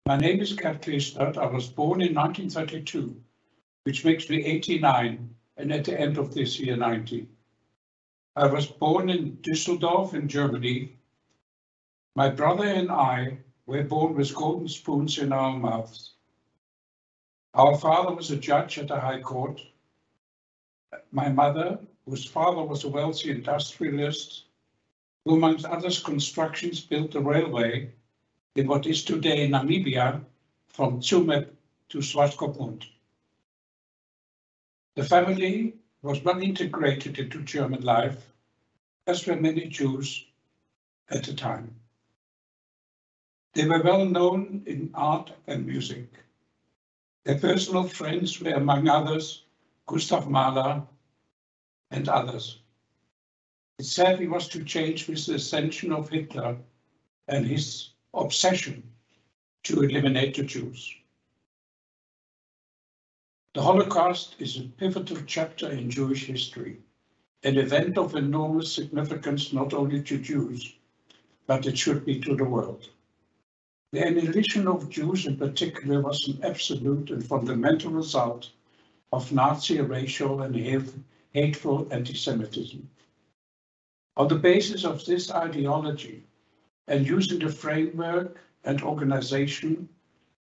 My name is Gerd Klestadt. I was born in 1932, which makes me 89, and at the end of this year, 90. I was born in Düsseldorf in Germany. My brother and I were born with golden spoons in our mouths. Our father was a judge at the High Court. My mother, whose father was a wealthy industrialist, who amongst others constructions built the railway in what is today Namibia from Tsumeb to Swakopmund. The family was well integrated into German life, as were many Jews at the time. They were well known in art and music. Their personal friends were, among others, Gustav Mahler and others. It sadly was to change with the ascension of Hitler and his obsession to eliminate the Jews. The Holocaust is a pivotal chapter in Jewish history, an event of enormous significance not only to Jews, but it should be to the world. The annihilation of Jews in particular was an absolute and fundamental result of Nazi racial and hateful anti-Semitism. On the basis of this ideology, and using the framework and organization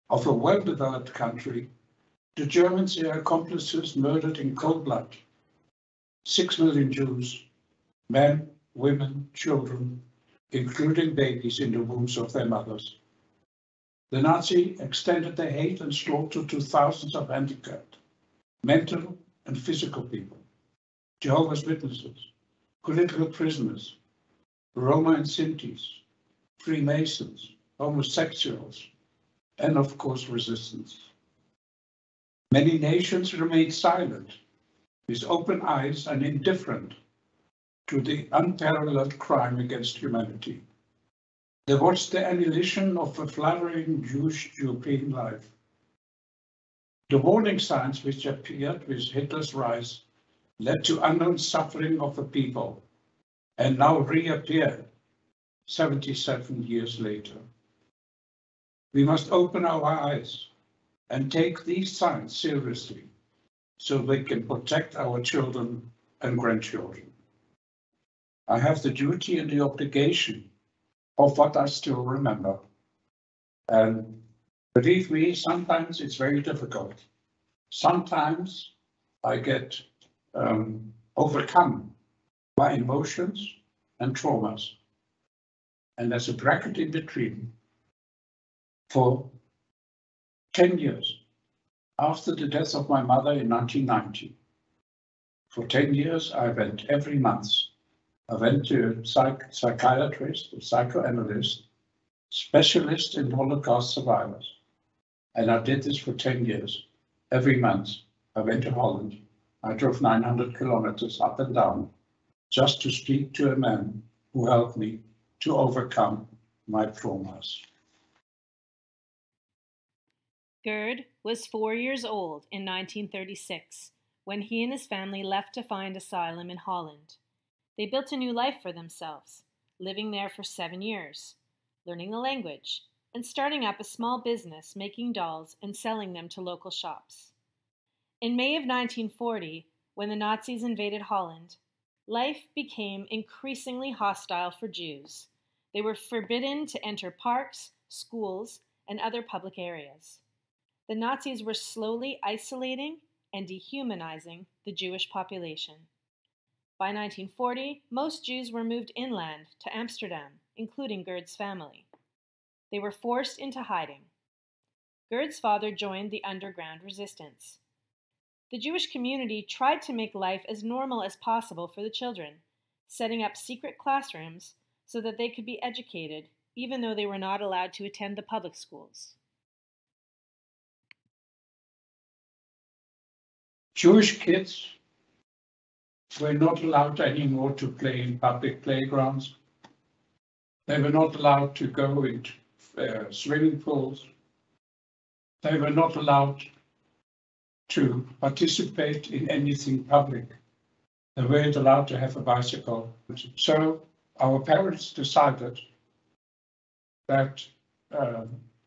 of a well-developed country, the Germans and their accomplices murdered in cold blood 6 million Jews, men, women, children, including babies in the wombs of their mothers. The Nazi extended their hate and slaughter to thousands of handicapped, mental and physical people, Jehovah's Witnesses, political prisoners, Roma and Sintis, Freemasons, homosexuals, and of course resistance. Many nations remained silent, with open eyes and indifferent to the unparalleled crime against humanity. They watched the annihilation of a flowering Jewish European life. The warning signs which appeared with Hitler's rise led to unknown suffering of the people, and now reappear 77 years later. We must open our eyes and take these signs seriously so we can protect our children and grandchildren. I have the duty and the obligation of what I still remember. And believe me, sometimes it's very difficult. Sometimes I get overcome by emotions and traumas. And there's a bracket in between. For 10 years, after the death of my mother in 1990, for 10 years, I went every month. I went to a psychiatrist, a psychoanalyst, specialist in Holocaust survivors. And I did this for 10 years. Every month, I went to Holland. I drove 900 kilometers up and down just to speak to a man who helped me to overcome my traumas. Gerd was 4 years old in 1936 when he and his family left to find asylum in Holland. They built a new life for themselves, living there for 7 years, learning the language, and starting up a small business making dolls and selling them to local shops. In May of 1940, when the Nazis invaded Holland, life became increasingly hostile for Jews. They were forbidden to enter parks, schools, and other public areas. The Nazis were slowly isolating and dehumanizing the Jewish population. By 1940, most Jews were moved inland to Amsterdam, including Gerd's family. They were forced into hiding. Gerd's father joined the underground resistance. The Jewish community tried to make life as normal as possible for the children, setting up secret classrooms so that they could be educated, even though they were not allowed to attend the public schools. Jewish kids were not allowed anymore to play in public playgrounds. They were not allowed to go into swimming pools. They were not allowed to participate in anything public. They weren't allowed to have a bicycle. So our parents decided that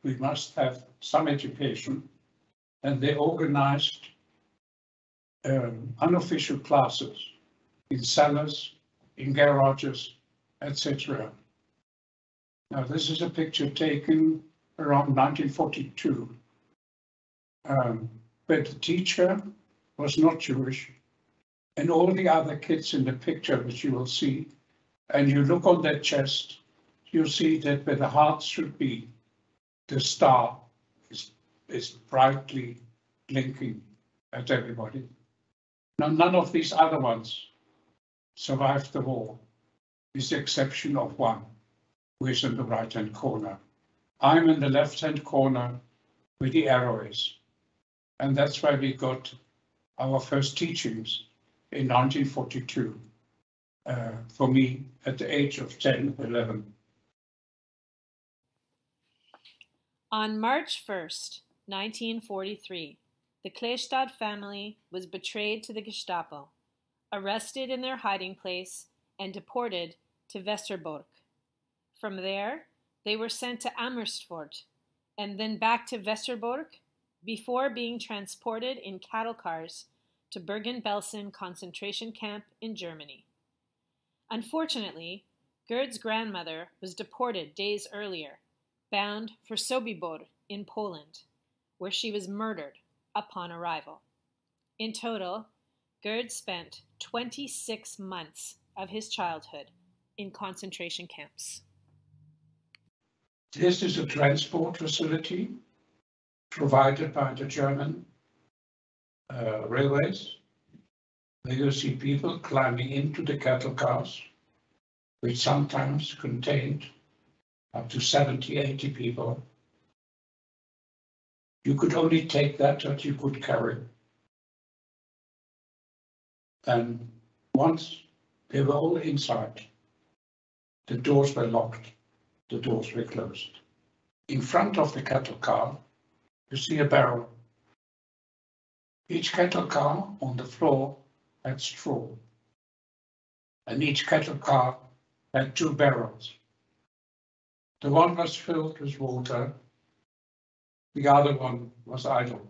we must have some education, and they organized unofficial classes in cellars, in garages, etc. Now, this is a picture taken around 1942, but the teacher was not Jewish, and all the other kids in the picture, which you will see, and you look on their chest, you'll see that where the heart should be, the star is brightly blinking at everybody. Now, none of these other ones survived the war, with the exception of one, who is in the right-hand corner. I'm in the left-hand corner where the arrow is. And that's where we got our first teachings in 1942, for me at the age of 10, 11. On March 1st, 1943, the Klestadt family was betrayed to the Gestapo, arrested in their hiding place, and deported to Westerbork. From there, they were sent to Amersfoort, and then back to Westerbork, before being transported in cattle cars to Bergen-Belsen concentration camp in Germany. Unfortunately, Gerd's grandmother was deported days earlier, bound for Sobibor in Poland, where she was murdered upon arrival. In total, Gerd spent 26 months of his childhood in concentration camps. This is a transport facility provided by the German railways. There you see people climbing into the cattle cars, which sometimes contained up to 70, 80 people. You could only take that you could carry. And once they were all inside, the doors were locked, the doors were closed. In front of the cattle car, you see a barrel. Each cattle car on the floor had straw, and each cattle car had 2 barrels. The one was filled with water, the other one was idle.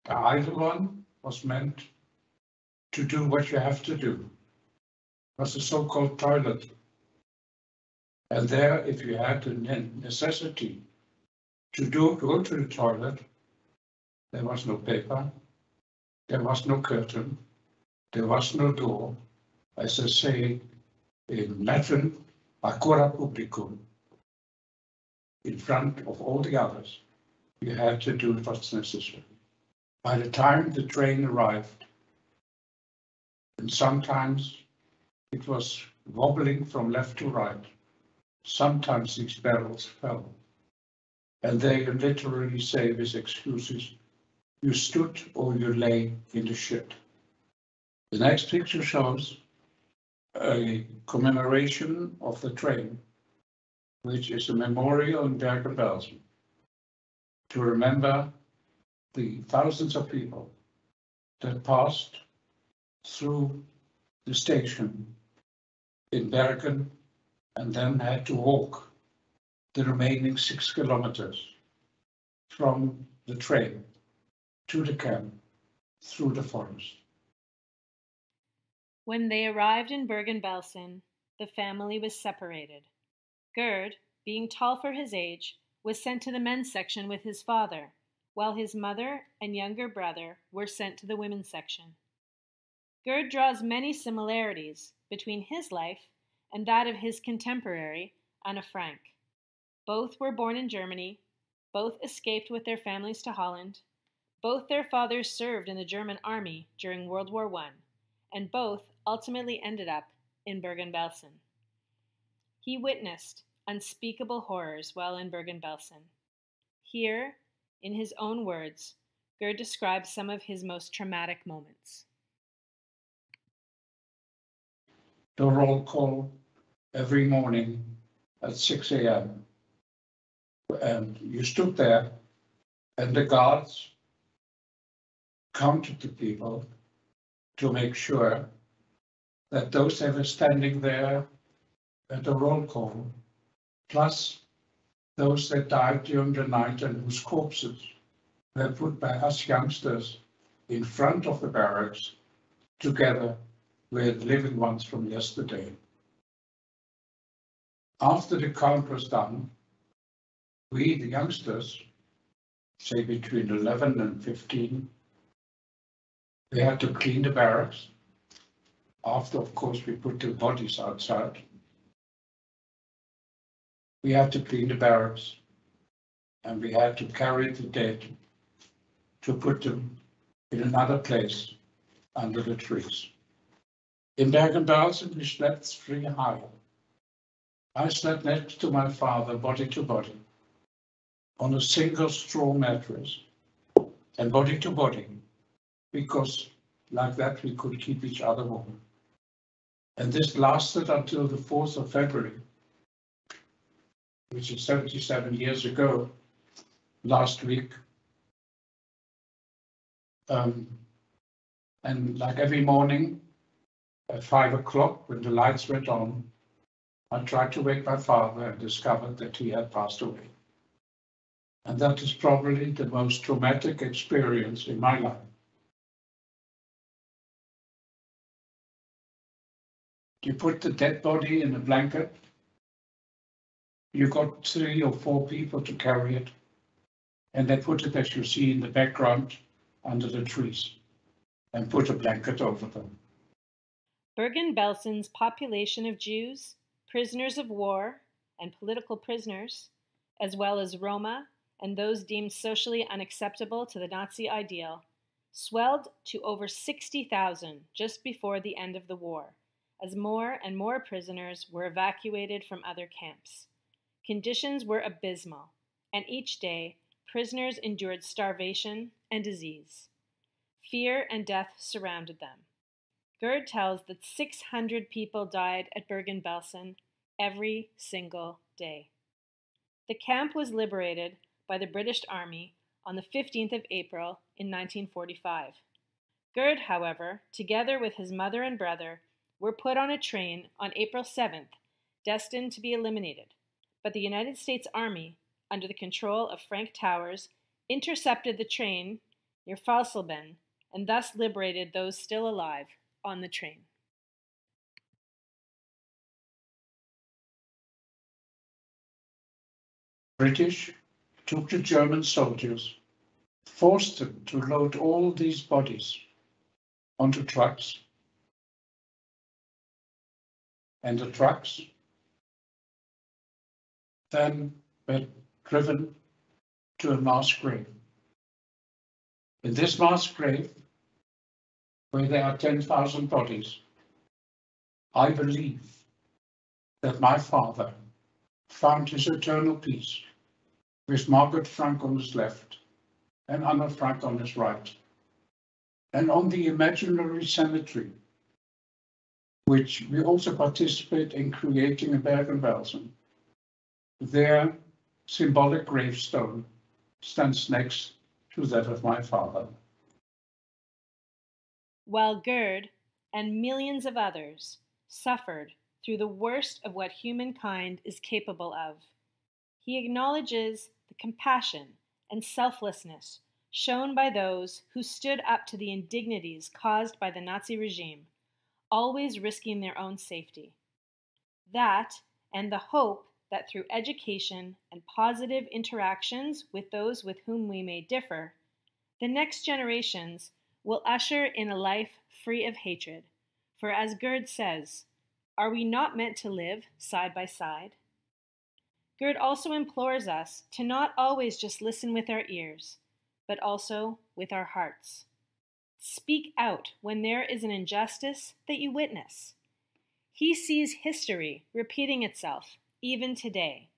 The idle one was meant to do what you have to do. It was the so-called toilet. And there, if you had the necessity to go to the toilet, there was no paper, there was no curtain, there was no door. As I say in Latin, acora publicum. In front of all the others, you had to do what's necessary. By the time the train arrived, and sometimes it was wobbling from left to right, sometimes these barrels fell. And they literally say with excuses, you stood or you lay in the shit. The next picture shows a commemoration of the train, which is a memorial in Bergen-Belsen to remember the thousands of people that passed through the station in Bergen and then had to walk the remaining 6 kilometers from the train to the camp through the forest. When they arrived in Bergen-Belsen, the family was separated. Gerd, being tall for his age, was sent to the men's section with his father, while his mother and younger brother were sent to the women's section. Gerd draws many similarities between his life and that of his contemporary, Anne Frank. Both were born in Germany, both escaped with their families to Holland, both their fathers served in the German army during World War I, and both ultimately ended up in Bergen-Belsen. He witnessed unspeakable horrors while in Bergen-Belsen. Here, in his own words, Gerd describes some of his most traumatic moments. The roll call every morning at 6 a.m. And you stood there and the guards counted the people to make sure that those that were standing there at the roll call, plus those that died during the night and whose corpses were put by us youngsters in front of the barracks together with living ones from yesterday. After the count was done, we, the youngsters, say between 11 and 15, we had to clean the barracks. After, of course, we put the bodies outside. We had to clean the barracks, and we had to carry the dead to put them in another place under the trees. In Bergen-Belsen, we slept 3 high. I slept next to my father, body to body, on a single straw mattress, and body to body, because like that we could keep each other warm. And this lasted until the 4th of February, which is 77 years ago, last week. And like every morning at 5 o'clock, when the lights went on, I tried to wake my father and discovered that he had passed away. And that is probably the most traumatic experience in my life. You put the dead body in a blanket, you got 3 or 4 people to carry it, and they put it, as you see in the background, under the trees, and put a blanket over them. Bergen-Belsen's population of Jews, prisoners of war, and political prisoners, as well as Roma and those deemed socially unacceptable to the Nazi ideal, swelled to over 60,000 just before the end of the war, as more and more prisoners were evacuated from other camps. Conditions were abysmal, and each day prisoners endured starvation and disease. Fear and death surrounded them. Gerd tells that 600 people died at Bergen-Belsen every single day. The camp was liberated by the British Army on the 15th of April in 1945. Gerd, however, together with his mother and brother, were put on a train on April 7th, destined to be eliminated, but the United States Army, under the control of Frank Towers, intercepted the train near Falselben and thus liberated those still alive on the train. British took the German soldiers, forced them to load all these bodies onto trucks, and the trucks then were driven to a mass grave. In this mass grave, where there are 10,000 bodies, I believe that my father found his eternal peace with Margaret Frank on his left and Anna Frank on his right. And on the imaginary cemetery, which we also participate in creating in Bergen-Belsen, their symbolic gravestone stands next to that of my father. While Gerd and millions of others suffered through the worst of what humankind is capable of, he acknowledges the compassion and selflessness shown by those who stood up to the indignities caused by the Nazi regime, always risking their own safety. That, and the hope that through education and positive interactions with those with whom we may differ, the next generations will usher in a life free of hatred. For as Gerd says, are we not meant to live side by side? Gerd also implores us to not always just listen with our ears, but also with our hearts. Speak out when there is an injustice that you witness. He sees history repeating itself even today.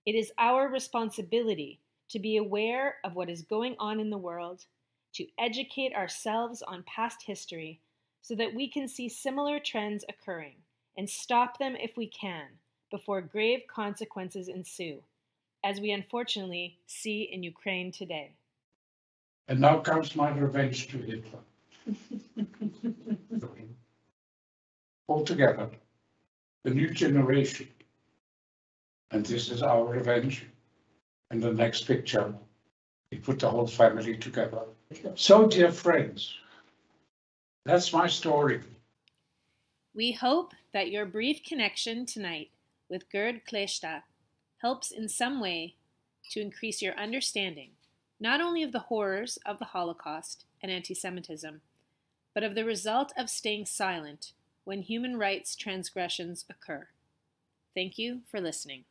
It is our responsibility to be aware of what is going on in the world, to educate ourselves on past history so that we can see similar trends occurring and stop them if we can before grave consequences ensue, as we unfortunately see in Ukraine today. And now comes my revenge to Hitler. Altogether, the new generation, and this is our revenge, And the next picture, he put the whole family together. So, dear friends, that's my story. We hope that your brief connection tonight with Gerd Klestadt helps in some way to increase your understanding, not only of the horrors of the Holocaust and anti-Semitism, but of the result of staying silent when human rights transgressions occur. Thank you for listening.